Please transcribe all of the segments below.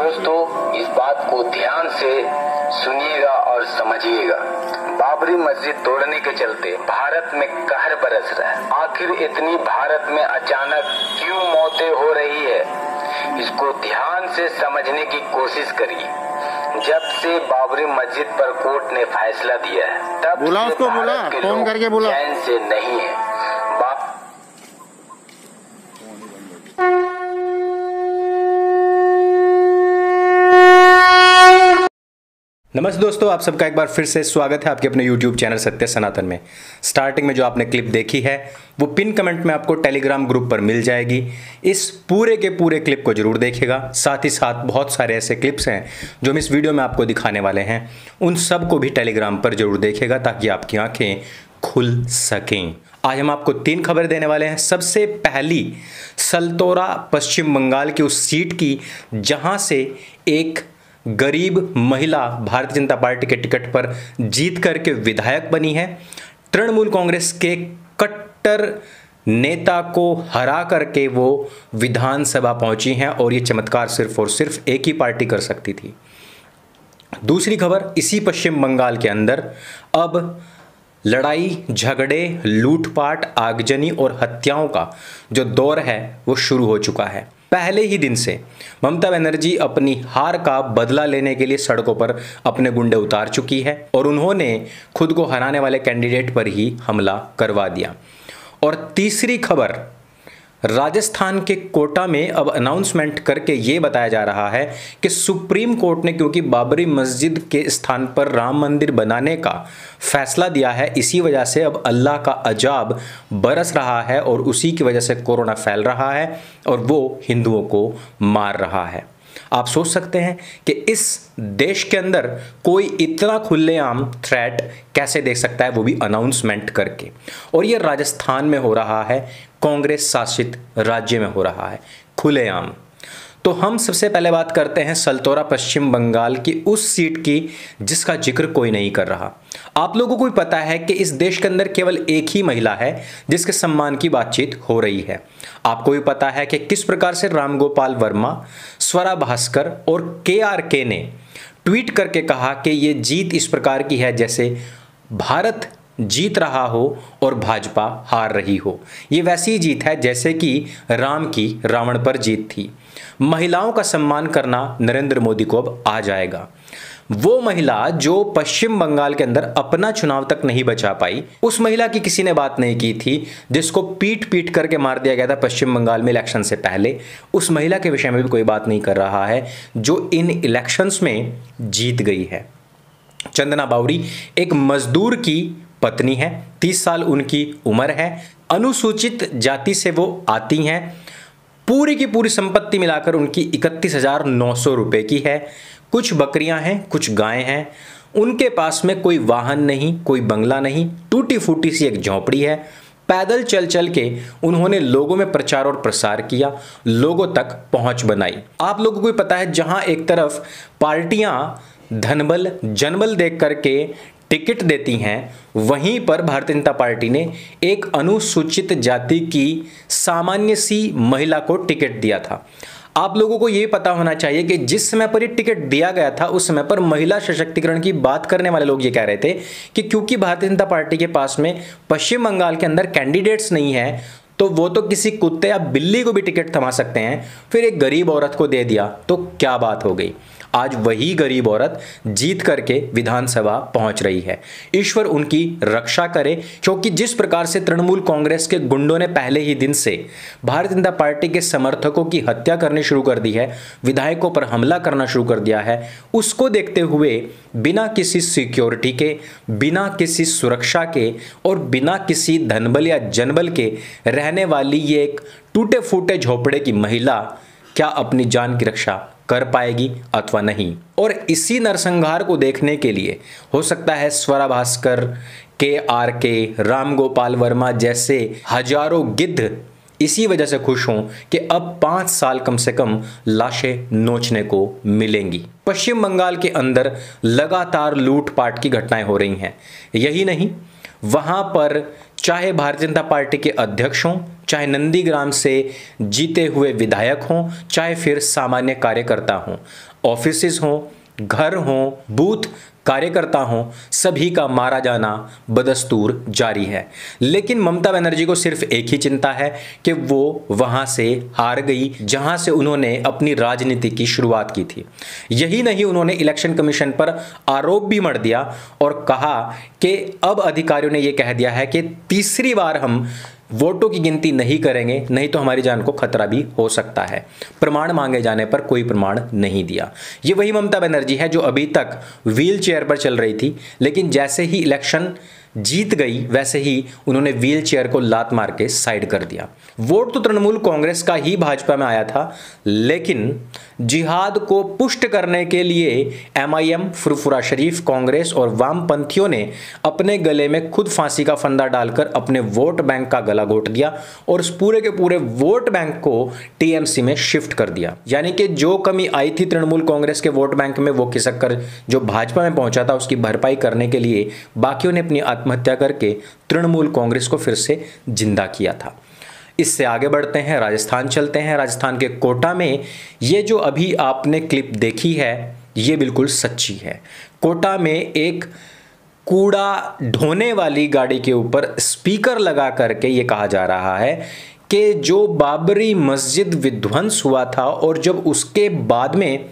दोस्तों, इस बात को ध्यान से सुनिएगा और समझिएगा। बाबरी मस्जिद तोड़ने के चलते भारत में कहर बरस रहा है। आखिर इतनी भारत में अचानक क्यों मौतें हो रही है, इसको ध्यान से समझने की कोशिश करिए। जब से बाबरी मस्जिद पर कोर्ट ने फैसला दिया है, तब से भारत के लोग चैन से नहीं है। नमस्ते दोस्तों, आप सबका एक बार फिर से स्वागत है आपके अपने YouTube चैनल सत्य सनातन में। स्टार्टिंग में जो आपने क्लिप देखी है वो पिन कमेंट में आपको टेलीग्राम ग्रुप पर मिल जाएगी। इस पूरे के पूरे क्लिप को जरूर देखिएगा। साथ ही साथ बहुत सारे ऐसे क्लिप्स हैं जो हम इस वीडियो में आपको दिखाने वाले हैं, उन सब को भी टेलीग्राम पर जरूर देखिएगा ताकि आपकी आंखें खुल सकें। आज हम आपको 3 खबरें देने वाले हैं। सबसे पहली, सलतोरा पश्चिम बंगाल की उस सीट की जहां से एक गरीब महिला भारतीय जनता पार्टी के टिकट पर जीत करके विधायक बनी है। तृणमूल कांग्रेस के कट्टर नेता को हरा करके वो विधानसभा पहुंची हैं और ये चमत्कार सिर्फ और सिर्फ एक ही पार्टी कर सकती थी। दूसरी खबर, इसी पश्चिम बंगाल के अंदर अब लड़ाई झगड़े, लूटपाट, आगजनी और हत्याओं का जो दौर है वो शुरू हो चुका है। पहले ही दिन से ममता बनर्जी अपनी हार का बदला लेने के लिए सड़कों पर अपने गुंडे उतार चुकी है और उन्होंने खुद को हराने वाले कैंडिडेट पर ही हमला करवा दिया। और तीसरी खबर, राजस्थान के कोटा में अब अनाउंसमेंट करके ये बताया जा रहा है कि सुप्रीम कोर्ट ने क्योंकि बाबरी मस्जिद के स्थान पर राम मंदिर बनाने का फैसला दिया है, इसी वजह से अब अल्लाह का अजाब बरस रहा है और उसी की वजह से कोरोना फैल रहा है और वो हिंदुओं को मार रहा है। आप सोच सकते हैं कि इस देश के अंदर कोई इतना खुलेआम थ्रेट कैसे देख सकता है, वो भी अनाउंसमेंट करके। और ये राजस्थान में हो रहा है, कांग्रेस शासित राज्य में हो रहा है, खुलेआम। तो हम सबसे पहले बात करते हैं सलतोरा पश्चिम बंगाल की उस सीट की जिसका जिक्र कोई नहीं कर रहा। आप लोगों को भी पता है कि इस देश के अंदर केवल एक ही महिला है जिसके सम्मान की बातचीत हो रही है। आपको भी पता है कि किस प्रकार से रामगोपाल वर्मा, स्वरा भास्कर और KRK ने ट्वीट करके कहा कि ये जीत इस प्रकार की है जैसे भारत जीत रहा हो और भाजपा हार रही हो। ये वैसी ही जीत है जैसे कि राम की रावण पर जीत थी। महिलाओं का सम्मान करना नरेंद्र मोदी को अब आ जाएगा। वो महिला जो पश्चिम बंगाल के अंदर अपना चुनाव तक नहीं बचा पाई, उस महिला की किसी ने बात नहीं की थी, जिसको पीट पीट करके मार दिया गया था पश्चिम बंगाल में इलेक्शन से पहले, उस महिला के विषय में भी कोई बात नहीं कर रहा है जो इन इलेक्शंस में जीत गई है। चंदना बावरी एक मजदूर की पत्नी है, 30 साल उनकी उम्र है, अनुसूचित जाति से वो आती हैं। पूरी की पूरी संपत्ति मिलाकर उनकी 31,900 रुपए की है। कुछ बकरियां हैं, कुछ गायें हैं। उनके पास में कोई वाहन नहीं, कोई बंगला नहीं, टूटी फूटी सी एक झोंपड़ी है। पैदल चल चल के उन्होंने लोगों में प्रचार और प्रसार किया, लोगों तक पहुंच बनाई। आप लोगों को भी पता है, जहां एक तरफ पार्टियां धनबल जनबल देख करके टिकट देती हैं, वहीं पर भारतीय जनता पार्टी ने एक अनुसूचित जाति की सामान्य सी महिला को टिकट दिया था। आप लोगों को यह पता होना चाहिए कि जिस समय पर ये टिकट दिया गया था उस समय पर महिला सशक्तिकरण की बात करने वाले लोग ये कह रहे थे कि क्योंकि भारतीय जनता पार्टी के पास में पश्चिम बंगाल के अंदर कैंडिडेट्स नहीं है तो वो तो किसी कुत्ते या बिल्ली को भी टिकट थमा सकते हैं, फिर एक गरीब औरत को दे दिया तो क्या बात हो गई। आज वही गरीब औरत जीत करके विधानसभा पहुंच रही है। ईश्वर उनकी रक्षा करे, क्योंकि जिस प्रकार से तृणमूल कांग्रेस के गुंडों ने पहले ही दिन से भारतीय जनता पार्टी के समर्थकों की हत्या करनी शुरू कर दी है, विधायकों पर हमला करना शुरू कर दिया है, उसको देखते हुए बिना किसी सिक्योरिटी के, बिना किसी सुरक्षा के और बिना किसी धनबल या जनबल के रहने वाली ये एक टूटे फूटे झोपड़े की महिला क्या अपनी जान की रक्षा कर पाएगी अथवा नहीं। और इसी नरसंहार को देखने के लिए हो सकता है स्वरा भास्कर, KRK, रामगोपाल वर्मा जैसे हजारों गिद्ध इसी वजह से खुश हों कि अब 5 साल कम से कम लाशें नोचने को मिलेंगी। पश्चिम बंगाल के अंदर लगातार लूटपाट की घटनाएं हो रही हैं। यही नहीं, वहाँ पर चाहे भारतीय जनता पार्टी के अध्यक्ष हों, चाहे नंदीग्राम से जीते हुए विधायक हों, चाहे फिर सामान्य कार्यकर्ता हों, ऑफिसेज हों, घर हों, बूथ कार्यकर्ता हों, सभी का मारा जाना बदस्तूर जारी है। लेकिन ममता बनर्जी को सिर्फ एक ही चिंता है कि वो वहां से हार गई जहां से उन्होंने अपनी राजनीति की शुरुआत की थी। यही नहीं, उन्होंने इलेक्शन कमीशन पर आरोप भी मढ़ दिया और कहा कि अब अधिकारियों ने यह कह दिया है कि तीसरी बार हम वोटों की गिनती नहीं करेंगे, नहीं तो हमारी जान को खतरा भी हो सकता है। प्रमाण मांगे जाने पर कोई प्रमाण नहीं दिया। ये वही ममता बनर्जी है जो अभी तक व्हील चेयर पर चल रही थी, लेकिन जैसे ही इलेक्शन जीत गई वैसे ही उन्होंने व्हील चेयर को लात मार के साइड कर दिया। वोट तो तृणमूल कांग्रेस का ही भाजपा में आया था, लेकिन जिहाद को पुष्ट करने के लिए एमआईएम, फुरफुरा शरीफ, कांग्रेस और वामपंथियों ने अपने गले में खुद फांसी का फंदा डालकर अपने वोट बैंक का गला घोट दिया और उस पूरे के पूरे वोट बैंक को टीएमसी में शिफ्ट कर दिया। यानी कि जो कमी आई थी तृणमूल कांग्रेस के वोट बैंक में, वो खिसक कर जो भाजपा में पहुंचा था, उसकी भरपाई करने के लिए बाकियों ने अपनी आत्महत्या करके तृणमूल कांग्रेस को फिर से जिंदा किया था। इससे आगे बढ़ते हैं, राजस्थान चलते हैं। राजस्थान के कोटा में ये जो अभी आपने क्लिप देखी है ये बिल्कुल सच्ची है। कोटा में एक कूड़ा ढोने वाली गाड़ी के ऊपर स्पीकर लगा करके ये कहा जा रहा है कि जो बाबरी मस्जिद विध्वंस हुआ था और जब उसके बाद में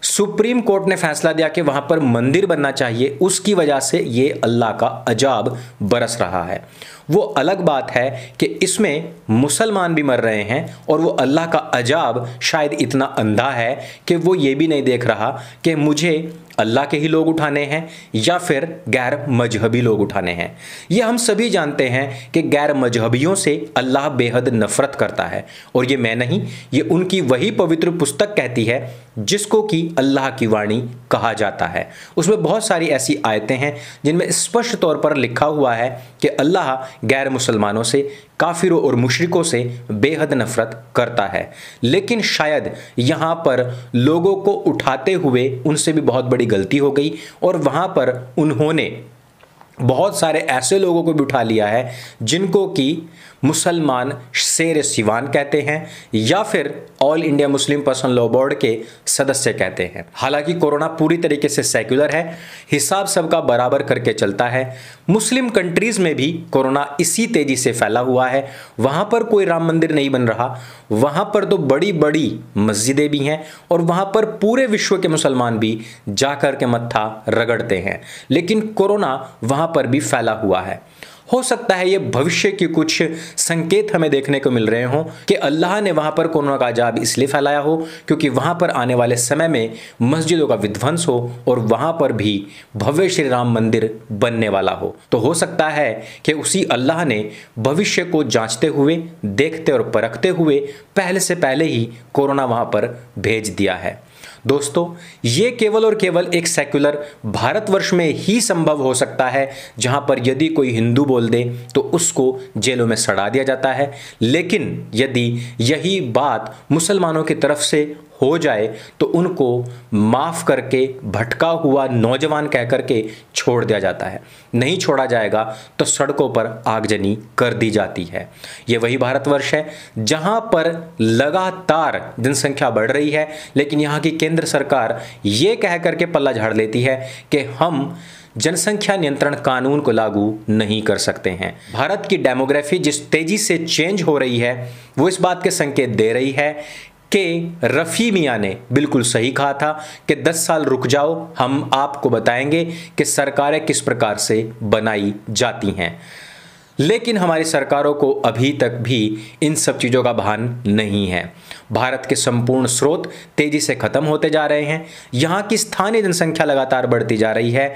सुप्रीम कोर्ट ने फैसला दिया कि वहां पर मंदिर बनना चाहिए, उसकी वजह से ये अल्लाह का अजाब बरस रहा है। वो अलग बात है कि इसमें मुसलमान भी मर रहे हैं और वो अल्लाह का अजाब शायद इतना अंधा है कि वो ये भी नहीं देख रहा कि मुझे अल्लाह के ही लोग उठाने हैं या फिर गैर मजहबी लोग उठाने हैं। ये हम सभी जानते हैं कि गैर मजहबियों से अल्लाह बेहद नफरत करता है और ये मैं नहीं, ये उनकी वही पवित्र पुस्तक कहती है जिसको कि अल्लाह की वाणी कहा जाता है। उसमें बहुत सारी ऐसी आयतें हैं जिनमें स्पष्ट तौर पर लिखा हुआ है कि अल्लाह गैर मुसलमानों से, काफिरों और मुशरिकों से बेहद नफरत करता है। लेकिन शायद यहाँ पर लोगों को उठाते हुए उनसे भी बहुत बड़ी गलती हो गई और वहाँ पर उन्होंने बहुत सारे ऐसे लोगों को भी उठा लिया है जिनको कि मुसलमान शेर सिवान कहते हैं या फिर all India Muslim personal law board के सदस्य कहते हैं। हालांकि कोरोना पूरी तरीके से सेक्युलर है, हिसाब सबका बराबर करके चलता है। मुस्लिम कंट्रीज में भी कोरोना इसी तेजी से फैला हुआ है। वहां पर कोई राम मंदिर नहीं बन रहा, वहां पर तो बड़ी बड़ी मस्जिदें भी हैं और वहां पर पूरे विश्व के मुसलमान भी जाकर के मत्था रगड़ते हैं, लेकिन कोरोना वहां पर भी फैला हुआ है। हो सकता है ये भविष्य के कुछ संकेत हमें देखने को मिल रहे हों कि अल्लाह ने वहाँ पर कोरोना का अजाब इसलिए फैलाया हो क्योंकि वहाँ पर आने वाले समय में मस्जिदों का विध्वंस हो और वहाँ पर भी भव्य श्री राम मंदिर बनने वाला हो। तो हो सकता है कि उसी अल्लाह ने भविष्य को जांचते हुए, देखते और परखते हुए पहले से पहले ही कोरोना वहाँ पर भेज दिया है। दोस्तों, ये केवल और केवल एक सेक्युलर भारतवर्ष में ही संभव हो सकता है जहां पर यदि कोई हिंदू बोल दे तो उसको जेलों में सड़ा दिया जाता है। लेकिन यदि यही बात मुसलमानों की तरफ से हो जाए तो उनको माफ़ करके भटका हुआ नौजवान कह करके छोड़ दिया जाता है। नहीं छोड़ा जाएगा तो सड़कों पर आगजनी कर दी जाती है। ये वही भारतवर्ष है जहां पर लगातार जनसंख्या बढ़ रही है, लेकिन यहाँ की केंद्र सरकार ये कह करके पल्ला झाड़ लेती है कि हम जनसंख्या नियंत्रण कानून को लागू नहीं कर सकते हैं। भारत की डेमोग्राफी जिस तेजी से चेंज हो रही है वो इस बात के संकेत दे रही है कि रफ़ी मियाँ ने बिल्कुल सही कहा था कि 10 साल रुक जाओ, हम आपको बताएंगे कि सरकारें किस प्रकार से बनाई जाती हैं। लेकिन हमारी सरकारों को अभी तक भी इन सब चीज़ों का भान नहीं है। भारत के संपूर्ण स्रोत तेज़ी से ख़त्म होते जा रहे हैं, यहाँ की स्थानीय जनसंख्या लगातार बढ़ती जा रही है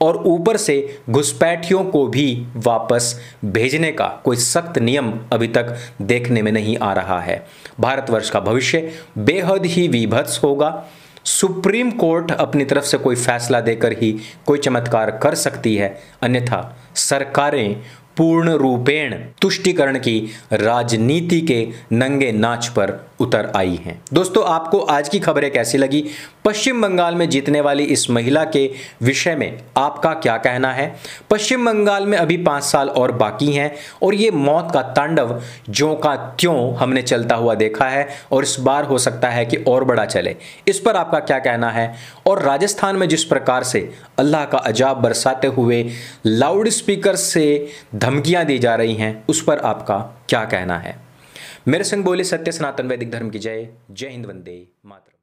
और ऊपर से घुसपैठियों को भी वापस भेजने का कोई सख्त नियम अभी तक देखने में नहीं आ रहा है। भारतवर्ष का भविष्य बेहद ही विभत्स होगा। सुप्रीम कोर्ट अपनी तरफ से कोई फैसला देकर ही कोई चमत्कार कर सकती है, अन्यथा सरकारें पूर्ण रूपेण तुष्टीकरण की राजनीति के नंगे नाच पर उतर आई हैं। दोस्तों, आपको आज की खबरें कैसी लगी? पश्चिम बंगाल में जीतने वाली इस महिला के विषय में आपका क्या कहना है? पश्चिम बंगाल में अभी 5 साल और बाकी हैं और ये मौत का तांडव ज्यों का त्यों हमने चलता हुआ देखा है और इस बार हो सकता है कि और बड़ा चले। इस पर आपका क्या कहना है? और राजस्थान में जिस प्रकार से अल्लाह का अजाब बरसाते हुए लाउड स्पीकर से धमकियां दी जा रही हैं, उस पर आपका क्या कहना है? मेरे संग बोले सत्य सनातन वैदिक धर्म की जय। जय हिंद, वंदे मातरम।